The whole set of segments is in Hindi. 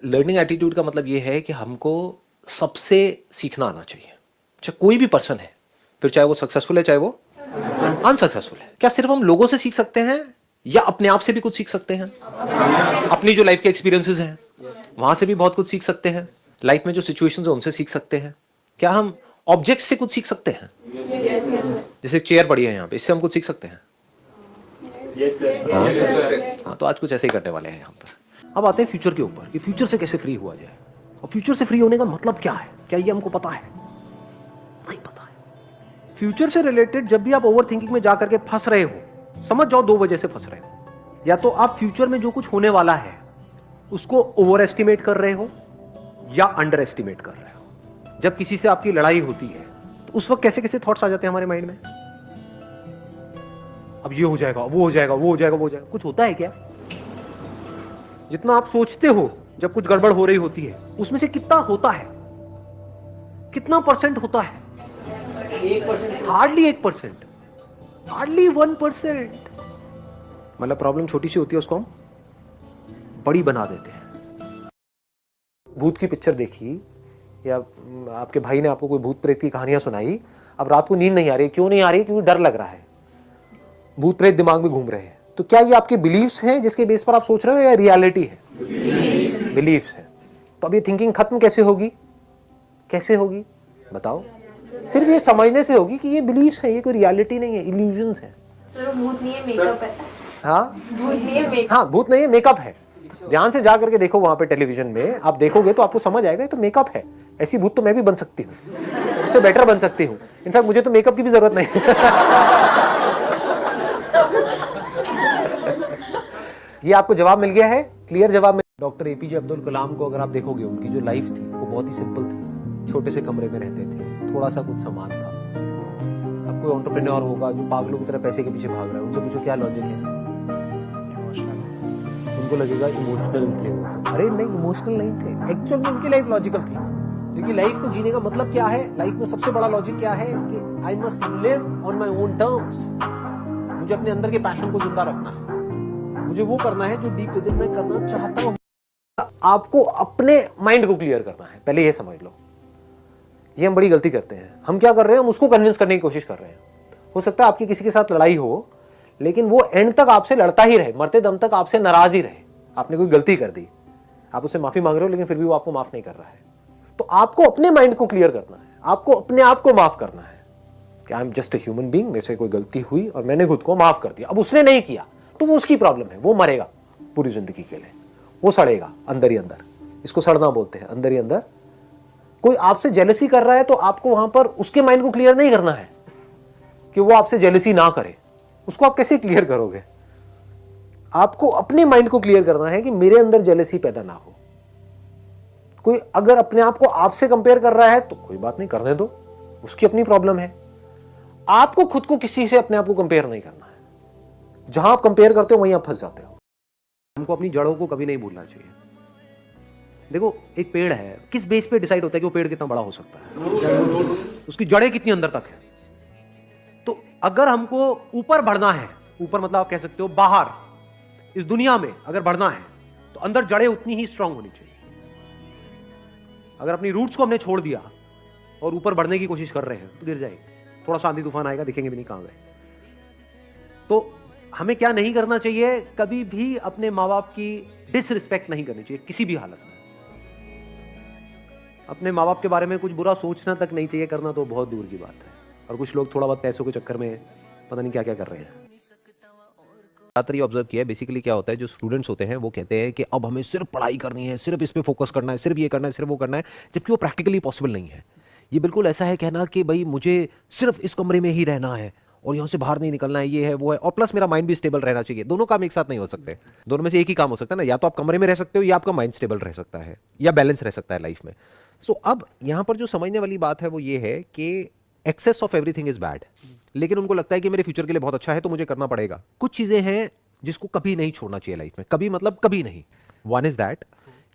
लर्निंग एटीट्यूड का मतलब ये है कि हमको सबसे सीखना आना चाहिए, चाहे कोई भी पर्सन है, फिर चाहे वो सक्सेसफुल है चाहे वो अनसक्सेसफुल है। क्या सिर्फ हम लोगों से सीख सकते हैं या अपने आप से भी कुछ सीख सकते हैं? अपनी जो लाइफ के एक्सपीरियंसेस हैं वहां से भी बहुत कुछ सीख सकते हैं। लाइफ में जो सिचुएशंस है उनसे सीख सकते हैं। क्या हम ऑब्जेक्ट से कुछ सीख सकते हैं? जैसे चेयर पड़ी है यहाँ पे, इससे हम कुछ सीख सकते हैं। हाँ, तो आज कुछ ऐसे ही करने वाले हैं यहाँ पर। अब आते हैं फ्यूचर के ऊपर कि फ्यूचर से कैसे फ्री हुआ जाए। और फ्यूचर से फ्री होने का मतलब क्या है? क्या ये हमको पता है? नहीं पता है। फ्यूचर से रिलेटेड जब भी आप ओवर थिंकिंग में जाकर के फंस रहे हो, समझ जाओ दो वजह से फंस रहे हो। या तो आप फ्यूचर में जो कुछ होने वाला है उसको ओवर एस्टिमेट कर रहे हो या अंडर एस्टिमेट कर रहे हो। जब किसी से आपकी लड़ाई होती है तो उस वक्त कैसे कैसे थॉट्स आ जाते हैं हमारे माइंड में। अब ये हो जाएगा, वो हो जाएगा, वो हो जाएगा, वो हो जाएगा। कुछ होता है क्या? जितना आप सोचते हो जब कुछ गड़बड़ हो रही होती है उसमें से कितना होता है? कितना परसेंट होता है? 1%। Hardly 1%, hardly 1%। मतलब प्रॉब्लम छोटी सी होती है, उसको हम बड़ी बना देते हैं। भूत की पिक्चर देखी या आपके भाई ने आपको कोई भूत प्रेत की कहानियां सुनाई, अब रात को नींद नहीं आ रही। क्यों नहीं आ रही? क्योंकि डर लग रहा है, भूत प्रेत दिमाग में घूम रहे हैं। तो क्या ये आपके बिलीफ्स हैं जिसके बेस पर आप सोच रहे हो या रियलिटी है? बिलीफ्स है। तो अब ये थिंकिंग खत्म कैसे होगी? कैसे होगी बताओ? सिर्फ ये समझने से होगी कि ये बिलीफ्स है, ये कोई रियलिटी नहीं है, इल्यूजन्स है। भूत नहीं है, मेकअप है। हाँ, भूत नहीं है, मेकअप। हाँ, भूत नहीं है, मेकअप है। ध्यान से जा करके देखो वहां पे टेलीविजन में, आप देखोगे तो आपको समझ आएगा ये तो मेकअप है। ऐसी भूत तो मैं भी बन सकती हूँ, उससे बेटर बन सकती हूँ। इनफैक्ट मुझे तो मेकअप की भी जरूरत नहीं। ये आपको जवाब मिल गया है, क्लियर जवाब मिल। डॉक्टर एपीजे अब्दुल कलाम को अगर आप देखोगे, उनकी जो लाइफ थी वो बहुत ही सिंपल थी। छोटे से कमरे में रहते थे, थोड़ा सा कुछ सामान था। अब कोई एंटरप्रेन्योर होगा जो पागलों की तरह पैसे के पीछे भाग रहा है, उनसे पूछो क्या लॉजिक है? उनको लगेगा इमोशनल थे वो। अरे नहीं, इमोशनल नहीं थे, एक्चुअल में उनकी लाइफ लॉजिकल थी। क्योंकि लाइफ को जीने का मतलब क्या है? लाइफ में सबसे बड़ा लॉजिक क्या है कि I must live on my own terms. मुझे अपने अंदर के पैशन को जिंदा रखना है, मुझे वो करना है जो डीप विदिन में करना चाहता हूं। आपको अपने माइंड को क्लियर करना है, पहले ये समझ लो। ये हम बड़ी गलती करते हैं। हम क्या कर रहे हैं? हम उसको कन्विंस करने की कोशिश कर रहे हैं। हो सकता है आपकी किसी के साथ लड़ाई हो, लेकिन वो एंड तक आपसे लड़ता ही रहे, मरते दम तक आपसे नाराज ही रहे। आपने कोई गलती कर दी, आप उससे माफी मांग रहे हो, लेकिन फिर भी वो आपको माफ नहीं कर रहा है। तो आपको अपने माइंड को क्लियर करना है, आपको अपने आप को माफ करना है कि I am just a human being, मेरे से कोई गलती हुई और मैंने खुद को माफ कर दिया। अब उसने नहीं किया तो वो उसकी प्रॉब्लम है, वो मरेगा पूरी जिंदगी के लिए, वो सड़ेगा अंदर ही अंदर। इसको सड़ना बोलते हैं, अंदर ही अंदर। कोई आपसे जेलसी कर रहा है तो आपको वहां पर उसके माइंड को क्लियर नहीं करना है कि वो आपसे जेलसी ना करे। उसको आप कैसे क्लियर करोगे? आपको अपने माइंड को क्लियर करना है कि मेरे अंदर जेलसी पैदा ना हो। कोई अगर अपने आप को आपसे कंपेयर कर रहा है तो कोई बात नहीं, करने दो, उसकी अपनी प्रॉब्लम है। आपको खुद को किसी से अपने आप को कंपेयर नहीं करना है। जहां आप कंपेयर करते हो वहीं आप फंस जाते हो। हमको अपनी जड़ों को कभी नहीं भूलना चाहिए। देखो, एक पेड़ है, किस बेस पे डिसाइड होता है कि वो पेड़ कितना बड़ा हो सकता है? उसकी जड़ें कितनी अंदर तक है। तो अगर हमको ऊपर बढ़ना है, ऊपर मतलब आप कह सकते हो बाहर इस दुनिया में अगर बढ़ना है, तो अंदर जड़ें उतनी ही स्ट्रांग होनी चाहिए। अगर अपनी रूट्स को हमने छोड़ दिया और ऊपर बढ़ने की कोशिश कर रहे हैं तो गिर जाएंगे। थोड़ा सा आंधी तूफान आएगा, दिखेंगे भी नहीं कहां गए। तो हमें क्या नहीं करना चाहिए? कभी भी अपने माँ बाप की डिसरिस्पेक्ट नहीं करनी चाहिए किसी भी हालत में। अपने माँ बाप के बारे में कुछ बुरा सोचना तक नहीं चाहिए, करना तो बहुत दूर की बात है। और कुछ लोग थोड़ा बहुत पैसों के चक्कर में पता नहीं क्या क्या कर रहे हैं। ज़्यादातर ये ऑब्जर्व किया है, बेसिकली क्या होता है, जो स्टूडेंट्स होते हैं वो कहते हैं कि अब हमें सिर्फ पढ़ाई करनी है, सिर्फ इस पे फोकस करना है, सिर्फ ये करना है, सिर्फ वो करना है, जबकि वो प्रैक्टिकली पॉसिबल नहीं है। ये बिल्कुल ऐसा है कहना कि भाई मुझे सिर्फ इस कमरे में ही रहना है और यहाँ से बाहर नहीं निकलना है, ये है वो है, और प्लस मेरा माइंड भी स्टेबल रहना चाहिए। दोनों काम एक साथ नहीं हो सकते। दोनों में से एक ही काम हो सकता है ना, या तो आप कमरे में रह सकते हो या आपका माइंड स्टेबल रह सकता है, या बैलेंस रह सकता है लाइफ में। सो अब यहाँ पर जो समझने वाली बात है वो ये है कि excess of everything is bad, लेकिन उनको लगता है कि मेरे फ्यूचर के लिए बहुत अच्छा है तो मुझे करना पड़ेगा। कुछ चीजें हैं जिसको कभी नहीं छोड़ना चाहिए लाइफ में, कभी मतलब कभी नहीं। वन इज दैट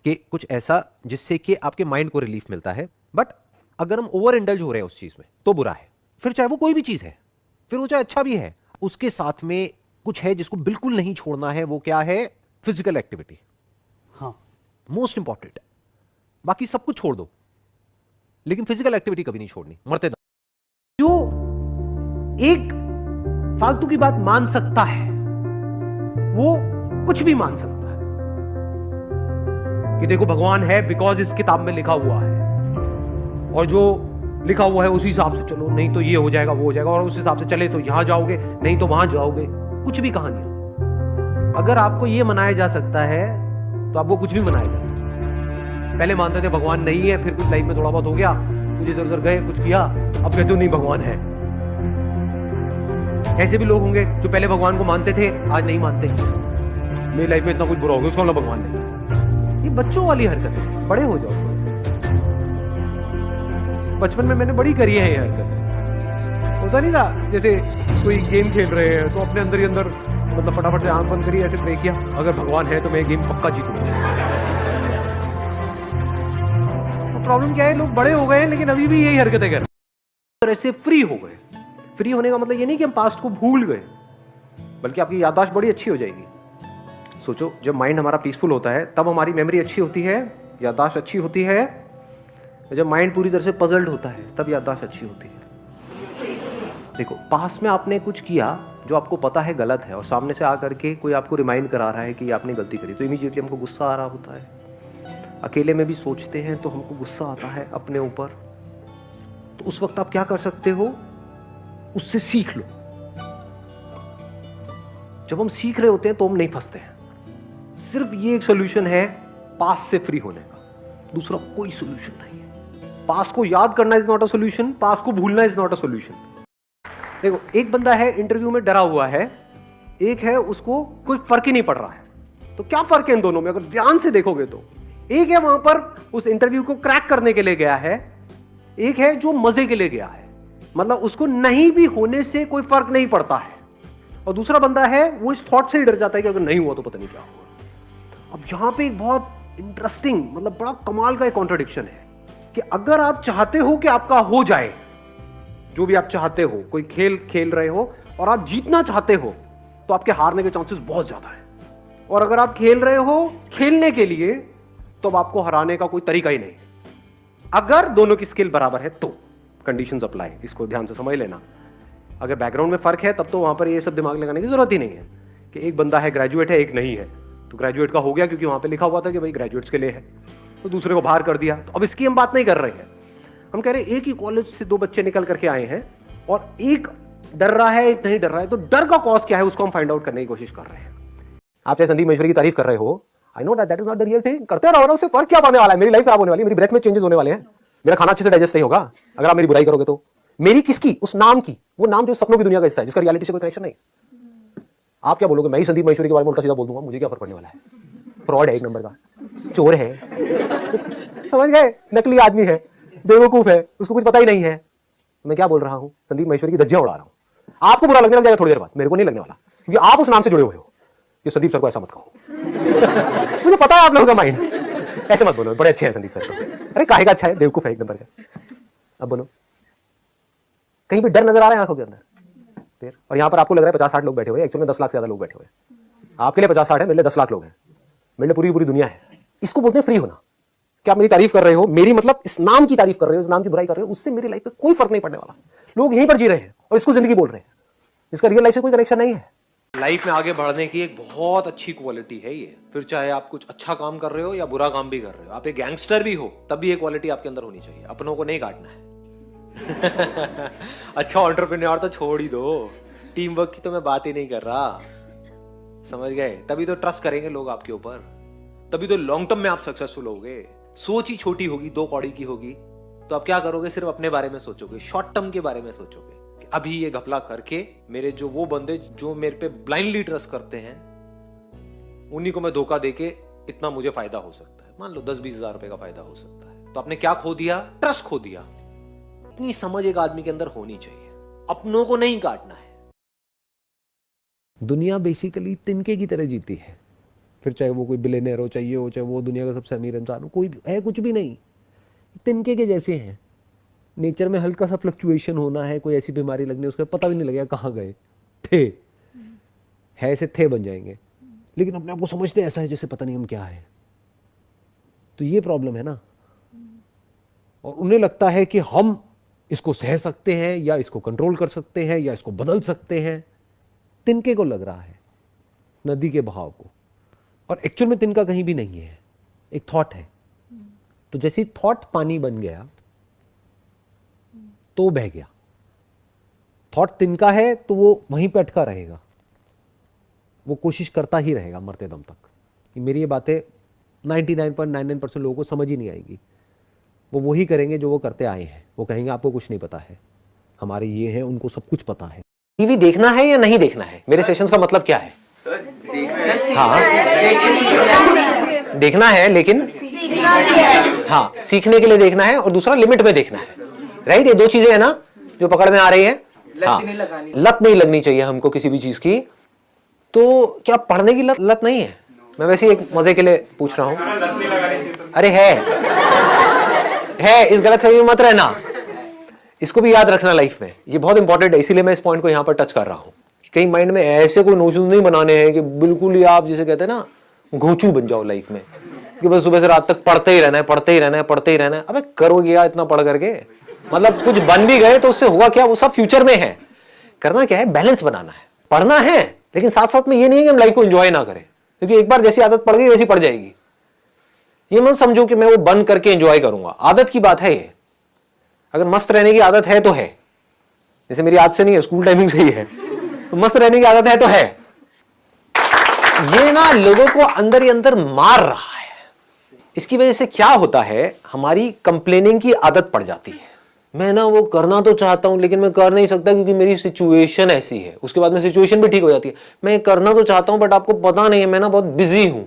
कि कुछ ऐसा जिससे कि आपके माइंड को रिलीफ मिलता है, बट अगर हम ओवर इंडल्ज हो रहे हैं उस चीज में तो बुरा है। फिर चाहे वो कोई भी चीज है, फिर वो चाहे अच्छा भी है, उसके साथ में कुछ है जिसको बिल्कुल नहीं छोड़ना है। वो क्या है? Physical activity. हाँ, मोस्ट इंपॉर्टेंट है। बाकी सब कुछ छोड़ दो, लेकिन फिजिकल एक्टिविटी कभी नहीं छोड़नी, मरते दम। जो एक फालतू की बात मान सकता है वो कुछ भी मान सकता है कि देखो भगवान है बिकॉज इस किताब में लिखा हुआ है, और जो लिखा हुआ है उसी हिसाब से चलो, नहीं तो ये हो जाएगा वो हो जाएगा, और उस हिसाब से चले तो यहां जाओगे, नहीं तो वहां जाओगे। कुछ भी कहानियां। अगर आपको ये मनाया जा सकता है तो आपको कुछ भी मनाया जा सकता है। पहले मानते थे भगवान नहीं है, फिर कुछ लाइफ में थोड़ा बहुत हो गया, कुछ इधर उधर गए, कुछ किया, अब कहते हो नहीं भगवान है। ऐसे भी लोग होंगे जो पहले भगवान को मानते थे, आज नहीं मानते। मेरी लाइफ में इतना कुछ बुरा हो गया, उसका मतलब भगवान नहीं। ये बच्चों वाली हरकत है, बड़े हो जाओ। बचपन में मैंने बड़ी करी है ये हरकत। होता नहीं था जैसे कोई गेम खेल रहे हैं तो अपने अंदर ही अंदर मतलब फटाफट से आंख बंद करी, ऐसे प्रे किया, अगर भगवान है तो मैं गेम पक्का जीतूंगा। तो प्रॉब्लम क्या है, लोग बड़े हो गए लेकिन अभी भी यही हरकतें कर रहे हैं। और ऐसे फ्री हो गए। फ्री होने का मतलब ये नहीं कि हम पास्ट को भूल गए, बल्कि आपकी याददाश्त बड़ी अच्छी हो जाएगी। सोचो, जब माइंड हमारा पीसफुल होता है तब हमारी मेमोरी अच्छी होती है, याददाश्त अच्छी होती है। जब माइंड पूरी तरह से पजल्ड होता है तब याददाश्त अच्छी होती है। देखो, पास्ट में आपने कुछ किया जो आपको पता है गलत है, और सामने से आकर के कोई आपको रिमाइंड करा रहा है कि आपने गलती करी, तो इमीडिएटली हमको गुस्सा आ रहा होता है। अकेले में भी सोचते हैं तो हमको गुस्सा आता है अपने ऊपर। तो उस वक्त आप क्या कर सकते हो, उससे सीख लो। जब हम सीख रहे होते हैं तो हम नहीं फंसते हैं। सिर्फ ये एक सोल्यूशन है पास्ट से फ्री होने का, दूसरा कोई सोल्यूशन नहीं है। पास्ट को याद करना is not a solution, past को भूलना इज नॉट अ सोल्यूशन। देखो, एक बंदा है इंटरव्यू में डरा हुआ है, एक है उसको कोई फर्क ही नहीं पड़ रहा है। तो क्या फर्क है इन दोनों में, अगर ध्यान से देखोगे तो? एक है वहां पर उस इंटरव्यू को क्रैक करने के लिए गया है, एक है जो मजे के लिए गया है, मतलब उसको नहीं भी होने से कोई फर्क नहीं पड़ता है, और दूसरा बंदा है वो इस थॉट से ही डर जाता है कि अगर नहीं हुआ तो पता नहीं क्या होगा। अब यहां पे एक बहुत इंटरेस्टिंग, मतलब बड़ा कमाल का एक कॉन्ट्रडिक्शन है कि अगर आप चाहते हो कि आपका हो जाए जो भी आप चाहते हो, कोई खेल खेल रहे हो और आप जीतना चाहते हो, तो आपके हारने के चांसेस बहुत ज्यादा है। और अगर आप खेल रहे हो खेलने के लिए, तो अब आपको हराने का कोई तरीका ही नहीं है। अगर दोनों की स्किल बराबर है तो कंडीशंस अप्लाई, इसको ध्यान से समझ लेना। अगर बैकग्राउंड में फर्क है तब तो वहां पर ये सब दिमाग लगाने की जरूरत ही नहीं है कि एक बंदा है ग्रेजुएट है, एक नहीं है। तो ग्रेजुएट का हो गया क्योंकि वहां पे लिखा हुआ था कि भाई ग्रेजुएट्स के लिए है, तो दूसरे को बाहर कर दिया। तो अब इसकी हम बात नहीं कर रहे हैं, हम कह रहे हैं एक ही कॉलेज से दो बच्चे निकल करके आए हैं और एक डर रहा है एक नहीं डर रहा है, तो डर का कॉज क्या है उसको हम फाइंड आउट करने की कोशिश कर रहे हैं। आप चाहे संदीप महेश्वरी की तारीफ कर रहे हो, I know that is not the real thing, करते रहो ना, उससे फर्क क्या पाने वाला है? मेरी लाइफ खराब होने वाली है, मेरी ब्रेथ में चेंजेस होने वाले हैं, मेरा खाना अच्छे से डाइजेस्ट नहीं होगा अगर आप मेरी बुराई करोगे तो। मेरी किसकी? उस नाम की, वो नाम जो सपनों की दुनिया का हिस्सा है, जिसका रियलिटी से कोई कनेक्शन नहीं। आप क्या बोलोगे? मैं ही संदीप महेश्वरी के बारे में उल्टा सीधा बोल दूंगा, मुझे क्या फर्क पड़ने वाला है? फ्रॉड है, एक नंबर का चोर है, समझ गए? नकली आदमी है, बेवकूफ है, उसको कुछ पता ही नहीं है। मैं क्या बोल रहा हूं? संदीप महेश्वरी की धज्जियां उड़ा रहा हूं। आपको बुरा लगने लग जाएगा थोड़ी देर बाद, मेरे को नहीं लगने वाला, क्योंकि आप उस नाम से जुड़े हुए हो कि संदीप सर को ऐसा मत कहो। मुझे पता है आप लोगों का माइंड, ऐसे मत बोलो, बड़े अच्छे हैं संदीप सर तो। अरे काहे का अच्छा है, बेवकूफ है एक नंबर का। अब बोलो, कहीं भी डर नजर आ रहा है आंखों के अंदर फिर? और यहां पर आपको लग रहा है 50-60 लोग बैठे हुए हैं, एक्चुअली में 10 लाख से ज्यादा लोग बैठे हुए हैं। आपके लिए 50-60 है, मेरे लिए 10 लाख लोग हैं, मेरे लिए पूरी पूरी दुनिया है। इसको बोलते हैं फ्री होना। क्या आप मेरी तारीफ कर रहे हो? मेरी मतलब इस नाम की तारीफ कर रहे हो, इस नाम की बुराई कर रहे हो, उससे मेरी लाइफ पे कोई फर्क नहीं पड़ने वाला। लोग यहीं पर जी रहे हैं और इसको जिंदगी बोल रहे हैं, इसका रियल लाइफ से कोई कनेक्शन नहीं है। लाइफ में आगे बढ़ने की एक बहुत अच्छी क्वालिटी है ये। फिर चाहे आप कुछ अच्छा काम कर रहे हो या बुरा काम भी कर रहे हो, आप एक गैंगस्टर भी हो तब भी ये क्वालिटी आपके अंदर होनी चाहिए, अपनों को नहीं काटना है। अच्छा एंटरप्रेन्योर तो छोड़ ही दो, टीम वर्क की तो मैं बात ही नहीं कर रहा, समझ गए? तभी तो ट्रस्ट करेंगे लोग आपके ऊपर, तभी तो लॉन्ग टर्म में आप सक्सेसफुल होगे। सोच ही छोटी होगी, 2 कौड़ी की होगी, तो आप क्या करोगे? सिर्फ अपने बारे में सोचोगे, शॉर्ट टर्म के बारे में सोचोगे कि अभी ये घपला करके मेरे जो वो बंदे जो मेरे पे ब्लाइंडली ट्रस्ट करते हैं, उन्हीं को मैं धोखा देके इतना मुझे फायदा हो सकता है। मान लो 10-20 हजार रुपए का फायदा हो सकता है, तो आपने क्या खो दिया? ट्रस्ट खो दिया। इतनी समझ एक आदमी के अंदर होनी चाहिए, अपनों को नहीं काटना है। दुनिया बेसिकली तिनके की तरह जीती है, फिर चाहे वो कोई बिलियनर हो, चाहिए हो, चाहे वो दुनिया का सबसे अमीर इंसान हो, कोई है कुछ भी नहीं, तिनके के जैसे हैं। नेचर में हल्का सा फ्लक्चुएशन होना है, कोई ऐसी बीमारी लगनी, उसका पता भी नहीं लगेगा कहाँ गए थे, है से थे बन जाएंगे, लेकिन अपने आप को समझते ऐसा है जैसे पता नहीं हम क्या है। तो ये प्रॉब्लम है ना। और उन्हें लगता है कि हम इसको सह सकते हैं या इसको कंट्रोल कर सकते हैं या इसको बदल सकते हैं। तिनके को लग रहा है नदी के बहाव को, और एक्चुअल में तिनका कहीं भी नहीं है, एक थॉट है। तो जैसे थॉट पानी बन गया तो बह गया। थॉट तिनका है तो वो वहीं पे अटका रहेगा, वो कोशिश करता ही रहेगा मरते दम तक। कि मेरी ये बातें 99.99% लोगों को समझ ही नहीं आएगी। वो वही करेंगे जो वो करते आए हैं। वो कहेंगे आपको कुछ नहीं पता है, हमारे ये है, उनको सब कुछ पता है। टीवी देखना है या नहीं देखना है, मेरे सेशंस का मतलब क्या है? हाँ, देखना है, लेकिन हाँ, सीखने के लिए देखना है, और दूसरा लिमिट में देखना है। राइट, ये दो चीजें है ना जो पकड़ में आ रही है। हाँ, लत नहीं लगनी चाहिए हमको किसी भी चीज की। तो क्या पढ़ने की लत नहीं है? मैं वैसे एक मजे के लिए पूछ रहा हूं। अरे है, इस गलत फहमी में मत रहना। इसको भी याद रखना लाइफ में, ये बहुत इंपॉर्टेंट है। इसीलिए मैं इस पॉइंट को यहां पर टच कर रहा हूं। कहीं माइंड में ऐसे कोई नोशन नहीं बनाने हैं कि बिल्कुल ही आप जिसे कहते हैं ना घोंचू बन जाओ लाइफ में, कि बस सुबह से रात तक पढ़ते ही रहना है, पढ़ते ही रहना है, पढ़ते ही रहना है। अबे करोगे यार इतना पढ़ करके? मतलब कुछ बन भी गए तो उससे हुआ क्या? वो सब फ्यूचर में है। करना क्या है? बैलेंस बनाना है। पढ़ना है, लेकिन साथ साथ में ये नहीं है कि हम लाइफ को एंजॉय ना करें, क्योंकि एक बार जैसी आदत पड़ गई वैसी पड़ जाएगी। ये मत समझो कि मैं वो बंद करके एंजॉय करूंगा। आदत की बात है ये। अगर मस्त रहने की आदत है तो है, जैसे मेरी आदत से नहीं है, स्कूल टाइमिंग से ही है, तो मस्त रहने की आदत है तो है। ये ना लोगों को अंदर ही अंदर मार रहा है। इसकी वजह से क्या होता है, हमारी कंप्लेनिंग की आदत पड़ जाती है। मैं ना वो करना तो चाहता हूं लेकिन मैं कर नहीं सकता क्योंकि मेरी सिचुएशन ऐसी है। उसके बाद में सिचुएशन भी ठीक हो जाती है। मैं करना तो चाहता हूं बट आपको पता नहीं है मैं ना बहुत बिजी हूं।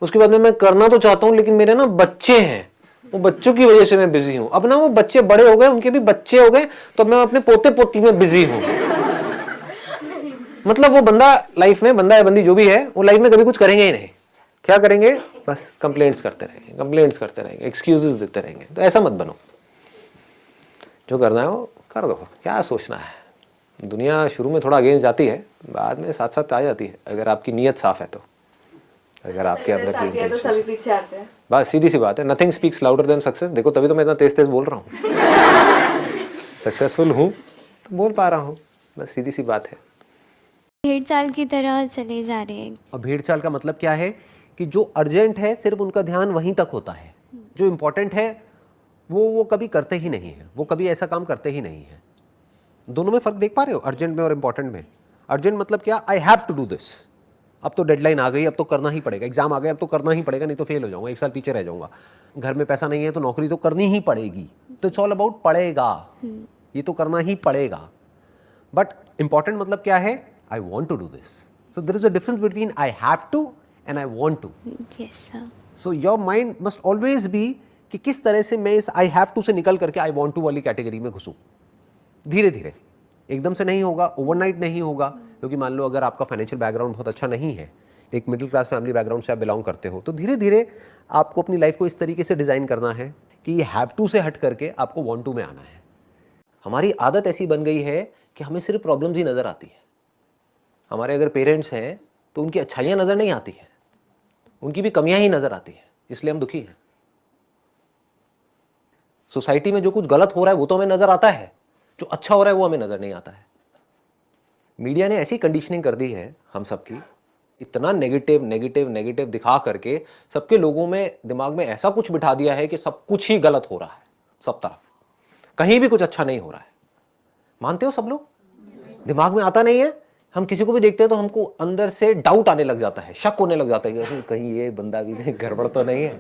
उसके बाद में मैं करना तो चाहता हूं लेकिन मेरे ना बच्चे हैं, वो बच्चों की वजह से मैं बिजी हूं। अब ना वो बच्चे बड़े हो गए, उनके भी बच्चे हो गए, तो मैं अपने पोते पोती में बिजी हूं। मतलब वो बंदा लाइफ में, बंदा या बंदी जो भी है, वो लाइफ में कभी कुछ करेंगे ही नहीं। क्या करेंगे? बस कंप्लेंट्स करते रहेंगे, कंप्लेंट्स करते रहेंगे, एक्सक्यूजेस देते रहेंगे। तो ऐसा मत बनो। जो करना है वो कर दो, क्या सोचना है। दुनिया शुरू में थोड़ा अगेंस्ट जाती है, बाद में साथ साथ आ जाती है, अगर आपकी नीयत साफ है तो। अगर आपके अंदर तो सभी पीछे आते हैं। बस सीधी सी बात है, nothing speaks louder than success. देखो तभी तो मैं इतना तेज तेज बोल रहा हूँ। सक्सेसफुल हूँ तो बोल पा रहा हूँ, बस सीधी सी बात है। भेड़ चाल की तरह चले जा रहे हैं। अब भेड़ चाल का मतलब क्या है कि जो अर्जेंट है सिर्फ उनका ध्यान वहीं तक होता है, जो इंपॉर्टेंट है वो कभी करते ही नहीं है, वो कभी ऐसा काम करते ही नहीं है। दोनों में फर्क देख पा रहे हो, अर्जेंट में और इंपॉर्टेंट में? अर्जेंट मतलब क्या? I have to do this, अब तो डेडलाइन आ गई, अब तो करना ही पड़ेगा। एग्जाम आ गया, अब तो करना ही पड़ेगा, नहीं तो फेल हो जाऊंगा, 1 साल पीछे रह जाऊंगा। घर में पैसा नहीं है तो नौकरी तो करनी ही पड़ेगी। तो इट्स ऑल अबाउट पड़ेगा, ये तो करना ही पड़ेगा। बट इंपॉर्टेंट मतलब क्या है? I want to do this. So there is a difference between I have to and I want to. So your mind must always be कि किस तरह से मैं इस आई हैव टू से निकल करके आई वॉन्ट टू वाली कैटेगरी में घुसूं। धीरे धीरे, एकदम से नहीं होगा, ओवरनाइट नहीं होगा। क्योंकि मान लो अगर आपका फाइनेंशियल बैकग्राउंड बहुत अच्छा नहीं है, एक मिडिल क्लास फैमिली बैकग्राउंड से आप बिलोंग करते हो, तो धीरे धीरे आपको अपनी लाइफ को इस तरीके से डिज़ाइन करना है कि ये हैव टू से हट करके आपको वांट टू में आना है। हमारी आदत ऐसी बन गई है कि हमें सिर्फ प्रॉब्लम्स ही नज़र आती है। हमारे अगर पेरेंट्स हैं तो उनकी अच्छाइयाँ नज़र नहीं आती हैं, उनकी भी कमियाँ ही नज़र आती हैं, इसलिए हम दुखी हैं। सोसाइटी में जो कुछ गलत हो रहा है वो तो हमें नज़र आता है, जो अच्छा हो रहा है वो हमें नज़र नहीं आता है। मीडिया ने ऐसी कंडीशनिंग कर दी है हम सबकी, इतना नेगेटिव नेगेटिव नेगेटिव दिखा करके सबके लोगों में, दिमाग में ऐसा कुछ बिठा दिया है कि सब कुछ ही गलत हो रहा है, सब तरफ कहीं भी कुछ अच्छा नहीं हो रहा है। मानते हो सब लोग? दिमाग में आता नहीं है। हम किसी को भी देखते हैं तो हमको अंदर से डाउट आने लग जाता है, शक होने लग जाता है कि कहीं ये बंदा भी गड़बड़ तो नहीं है।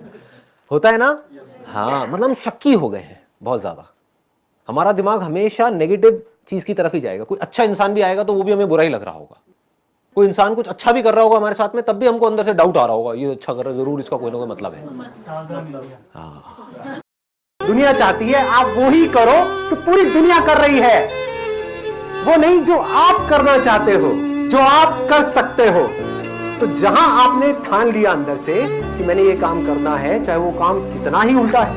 होता है ना? हाँ, मतलब हम शक्की हो गए हैं बहुत ज्यादा। हमारा दिमाग हमेशा नेगेटिव चीज की तरफ ही जाएगा। कोई अच्छा इंसान भी आएगा तो वो भी हमें बुरा ही लग रहा होगा। कोई इंसान कुछ अच्छा भी कर रहा होगा हमारे साथ में, तब भी हमको अंदर से डाउट आ रहा होगा, ये अच्छा कर रहा है, जरूर इसका कोई ना कोई मतलब है। हाँ, दुनिया चाहती है आप वो ही करो तो पूरी दुनिया कर रही है, वो नहीं जो आप करना चाहते हो, जो आप कर सकते हो। तो जहां आपने ठान लिया अंदर से कि मैंने ये काम करना है, चाहे वो काम कितना ही उल्टा है,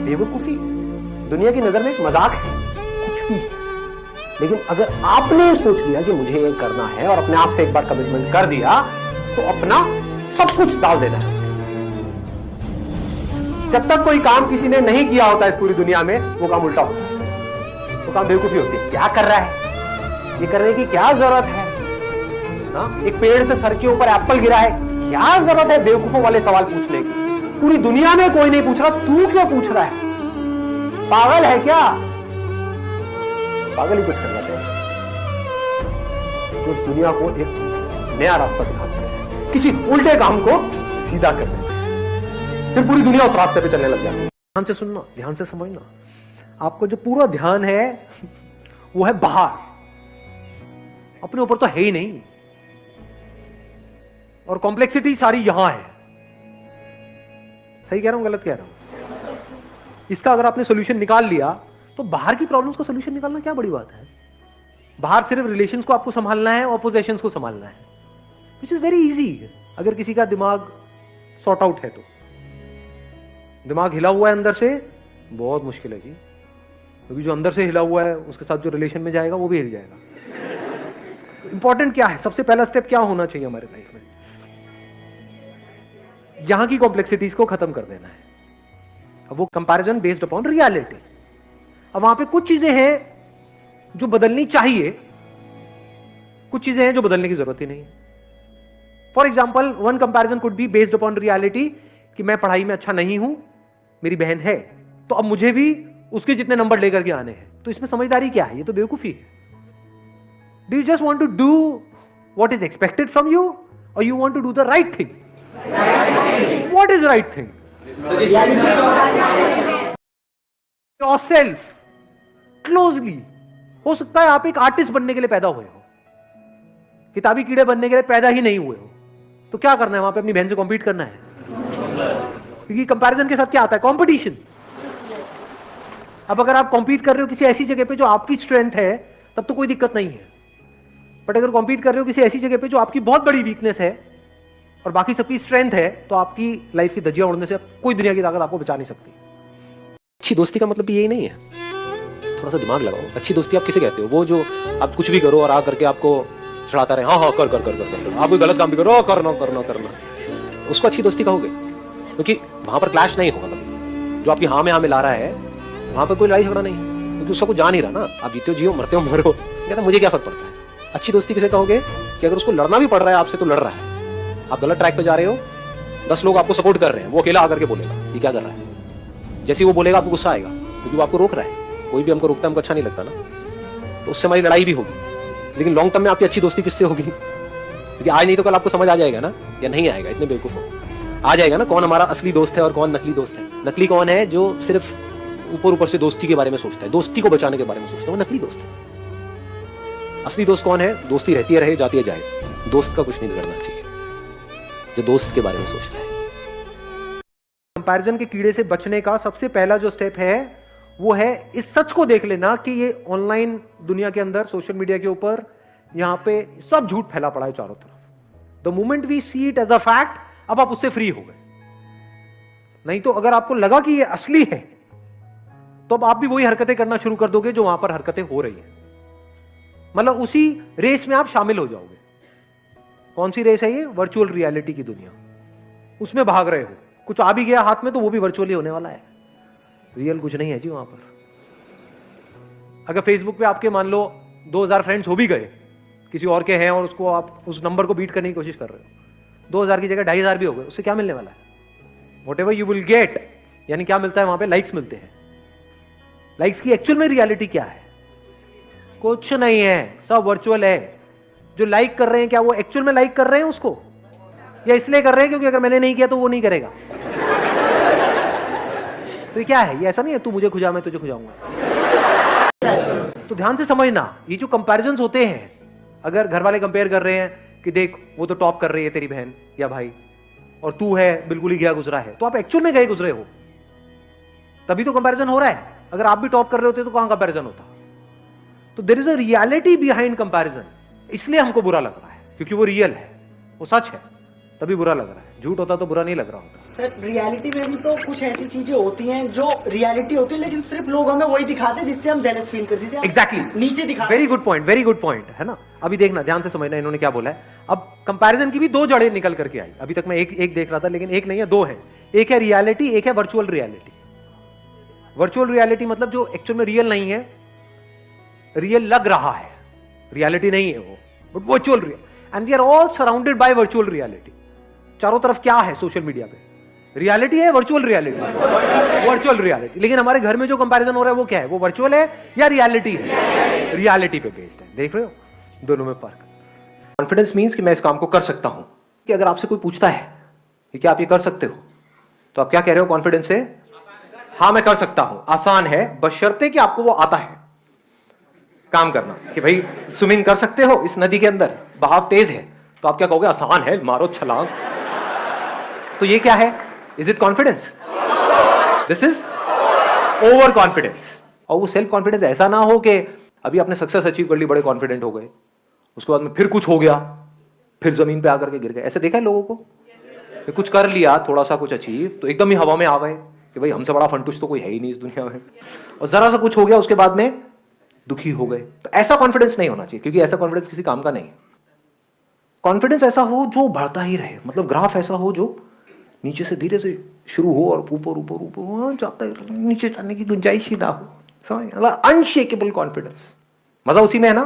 बेवकूफी, दुनिया की नजर में एक मजाक है, कुछ भी। लेकिन अगर आपने सोच लिया कि मुझे ये करना है और अपने आप से एक बार कमिटमेंट कर दिया, तो अपना सब कुछ डाल देना है उसके। जब तक कोई काम किसी ने नहीं किया होता इस पूरी दुनिया में, वो काम उल्टा होता है, वो काम बेवकूफी होती है। क्या कर रहा है, ये करने की क्या जरूरत है ना? एक पेड़ से सर के ऊपर एप्पल गिरा है, क्या जरूरत है बेवकूफों वाले सवाल पूछने की? पूरी दुनिया में कोई नहीं पूछ रहा, तू क्यों पूछ रहा है? पागल है क्या? पागल ही कुछ कर जाते हैं जो इस दुनिया को एक नया रास्ता दिखाते हैं, किसी उल्टे काम को सीधा कर देते हैं, फिर पूरी दुनिया उस रास्ते पे चलने लग जाती है। ध्यान से सुनना, ध्यान से समझना, आपको जो पूरा ध्यान है वो है बाहर, अपने ऊपर तो है ही नहीं, और कॉम्प्लेक्सिटी सारी यहां है। सही कह रहा हूं, गलत कह रहा हूं? इसका अगर आपने सॉल्यूशन निकाल लिया तो बाहर की प्रॉब्लम्स का सॉल्यूशन निकालना क्या बड़ी बात है? बाहर सिर्फ रिलेशंस को आपको संभालना है और पोजेशंस को संभालना है, विच इज वेरी इजी। अगर किसी का दिमाग सॉर्ट आउट है तो, दिमाग हिला हुआ है अंदर से, बहुत मुश्किल है जी, क्योंकि जो अंदर से हिला हुआ है उसके साथ जो रिलेशन में जाएगा वो भी हिल जाएगा। इंपॉर्टेंट क्या है, सबसे पहला स्टेप क्या होना चाहिए हमारे लाइफ में? यहां की कॉम्प्लेक्सिटीज को खत्म कर देना है। अब वो कंपैरिजन बेस्ड अपॉन रियलिटी। अब वहां पे कुछ चीजें हैं जो बदलनी चाहिए, कुछ चीजें हैं जो बदलने की जरूरत ही नहीं है। For example, one comparison could be based upon reality कि मैं पढ़ाई में अच्छा नहीं हूं, मेरी बहन है, तो अब मुझे भी उसके जितने नंबर लेकर के आने हैं। तो इसमें समझदारी क्या है? ये तो बेवकूफी है। Do you just want to do what is expected from you, और you want to do the right thing? What is right thing? Yourself closely. हो सकता है आप एक आर्टिस्ट बनने के लिए पैदा हुए हो, किताबी कीड़े बनने के लिए पैदा ही नहीं हुए हो, तो क्या करना है वहां पे? अपनी बहन से कॉम्पीट करना है, क्योंकि कंपैरिजन के साथ क्या आता है? कंपटीशन। अब अगर आप कॉम्पीट कर रहे हो किसी ऐसी जगह पे जो आपकी स्ट्रेंथ है, तब तो कोई दिक्कत नहीं है। बट अगर कॉम्पीट कर रहे हो किसी ऐसी जगह पे जो आपकी बहुत बड़ी वीकनेस है और बाकी सबकी स्ट्रेंथ है, तो आपकी लाइफ की धज्जियां उड़ने से कोई दुनिया की ताकत आपको बचा नहीं सकती। अच्छी दोस्ती का मतलब भी यही नहीं है, थोड़ा सा दिमाग लगाओ। अच्छी दोस्ती आप किसे कहते हो? वो जो आप कुछ भी करो और आ करके आपको चढ़ाता रहे, हाँ हाँ कर कर कर कर कर, आप कोई गलत काम भी करो, करना करना करना, उसको अच्छी दोस्ती कहोगे? क्योंकि वहां पर क्लैश नहीं होगा। कभी जो आपकी हाँ में हाँ मिला रहा है, वहां पर कोई लड़ाई झगड़ा नहीं, क्योंकि उसका कुछ जान ही रहा ना। आप जीते हो जियो, मरते हो मरो, कहता मुझे क्या फर्क पड़ता है। अच्छी दोस्ती किसे कहोगे? कि अगर उसको लड़ना भी पड़ रहा है आपसे तो लड़ रहा है, आप गलत ट्रैक पे जा रहे हो, 10 लोग आपको सपोर्ट कर रहे हैं, वो अकेला आकर के बोलेगा ये क्या कर रहा है। जैसे वो बोलेगा आपको गुस्सा आएगा, क्योंकि वो आपको रोक रहा है। कोई भी हमको रोकता है, हमको अच्छा नहीं लगता ना, तो उससे हमारी लड़ाई भी होगी। लेकिन लॉन्ग टर्म में आपकी अच्छी दोस्ती किससे होगी? क्योंकि आज नहीं तो कल आपको समझ आ जाएगा ना, या नहीं आएगा? इतने बेवकूफ हो, आ जाएगा ना कौन हमारा असली दोस्त है और कौन नकली दोस्त है। नकली कौन है? जो सिर्फ ऊपर ऊपर से दोस्ती के बारे में सोचता है, दोस्ती को बचाने के बारे में सोचता है, वो नकली दोस्त है। असली दोस्त कौन है? दोस्ती रहती है, रहे, जाती है, जाए, दोस्त का कुछ नहीं बिगड़ना चाहिए, जो दोस्त के बारे में सोचता है। कंपैरिजन के कीड़े से बचने का सबसे पहला जो स्टेप है वो है इस सच को देख लेना कि ये ऑनलाइन दुनिया के अंदर, सोशल मीडिया के ऊपर, यहां पे सब झूठ फैला पड़ा है चारों तरफ। The moment we see it as a fact, अब आप उससे फ्री हो गए। नहीं तो अगर आपको लगा कि ये असली है, तो अब आप भी वही हरकतें करना शुरू कर दोगे जो वहां पर हरकतें हो रही हैं। मतलब उसी रेस में आप शामिल हो जाओगे। कौन सी रेस है ये? वर्चुअल रियलिटी की दुनिया। उसमें भाग रहे हो, कुछ आ भी गया हाथ में तो वो भी वर्चुअली होने वाला है, रियल कुछ नहीं है जी वहां पर। अगर फेसबुक पे आपके मान लो 2000 फ्रेंड्स हो भी गए, किसी और के हैं, और उसको आप उस नंबर को बीट करने की कोशिश कर रहे हो, 2000 की जगह 2500 भी हो गए, उससे क्या मिलने वाला है? What ever you will get, यानी क्या मिलता है वहां पे? लाइक्स मिलते हैं। लाइक्स की एक्चुअल में रियलिटी क्या है? कुछ नहीं है, सब वर्चुअल है। जो लाइक कर रहे हैं, क्या वो एक्चुअल में लाइक कर रहे हैं उसको, या इसलिए कर रहे हैं क्योंकि अगर मैंने नहीं किया तो वो नहीं करेगा? तो ये क्या है? ये ऐसा नहीं है तू मुझे खुजा मैं तुझे खुजाऊंगा। तो ध्यान से समझना, ये जो कंपैरिजंस होते हैं, अगर घर वाले कंपेयर कर रहे हैं कि देख वो तो टॉप कर रही है तेरी बहन या भाई, और तू है बिल्कुल ही गया गुजरा है, तो आप एक्चुअल में गए गुजरे हो, तभी तो कंपैरिजन हो रहा है। अगर आप भी टॉप कर रहे होते तो कहां कंपैरिजन होता? तो there is a reality behind comparison. इसलिए हमको बुरा लग रहा है, क्योंकि वो रियल है, वो सच है, तभी बुरा लग रहा है। झूठ होता तो बुरा नहीं लग रहा होता। सर रियलिटी में भी तो कुछ ऐसी चीजें होती हैं जो रियलिटी होती है, लेकिन सिर्फ लोग हमें वही दिखाते हैं जिससे हम जेलस फील करते हैं, एग्जैक्टली नीचे दिखा। वेरी गुड पॉइंट है ना। अभी देखना, ध्यान से समझना इन्होंने क्या बोला है। अब कंपैरिजन की भी दो जड़ें निकल करके आई। अभी तक मैं एक देख रहा था, लेकिन एक नहीं है, दो है। एक है रियलिटी, एक है वर्चुअल रियलिटी। वर्चुअल रियलिटी मतलब जो एक्चुअल में रियल नहीं है, रियल लग रहा है, रियलिटी नहीं है वो, but virtual real. And we are all surrounded by virtual reality. चारों तरफ क्या है सोशल मीडिया पे? रियलिटी है, वर्चुअल रियलिटी, वर्चुअल रियलिटी। लेकिन हमारे घर में जो कंपैरिजन हो रहा है वो क्या है? वो वर्चुअल है या रियलिटी है? रियलिटी पे बेस्ड है। देख रहे हो दोनों में फर्क। कॉन्फिडेंस मींस कि मैं इस काम को कर सकता हूं। कि अगर आपसे कोई पूछता है कि क्या आप ये कर सकते हो, तो आप क्या कह रहे हो कॉन्फिडेंस से? हाँ मैं कर सकता हूं। आसान है, बशर्ते कि आपको वो आता है काम करना। कि भाई स्विमिंग कर सकते हो इस नदी के अंदर, बहाव तेज है, तो आप क्या कहोगे? आसान है, मारो छलांग। तो ये क्या है? Is it confidence? This is over confidence. और वो सेल्फ कॉन्फिडेंस ऐसा ना हो कि अभी आपने सक्सेस अचीव कर ली, बड़े कॉन्फिडेंट हो गए, उसके बाद में फिर कुछ हो गया, फिर जमीन पे आकर के गिर गए। ऐसे देखा है लोगों को? कुछ कर लिया, थोड़ा सा कुछ अचीव, तो एकदम ही हवा में आ गए कि भाई हमसे बड़ा फंटूस तो कोई है ही नहीं इस दुनिया में, और जरा सा कुछ हो गया उसके बाद में दुखी हो गए। तो ऐसा कॉन्फिडेंस नहीं होना चाहिए, क्योंकि ऐसा कॉन्फिडेंस किसी काम का नहीं है। कॉन्फिडेंस ऐसा हो जो बढ़ता ही रहे, मतलब ग्राफ ऐसा हो जो नीचे से धीरे से शुरू हो और ऊपर ऊपर ऊपर जाता है, नीचे जाने की गुंजाइश ही ना हो। समझ? अनशेकेबल कॉन्फिडेंस, मजा उसी में है ना।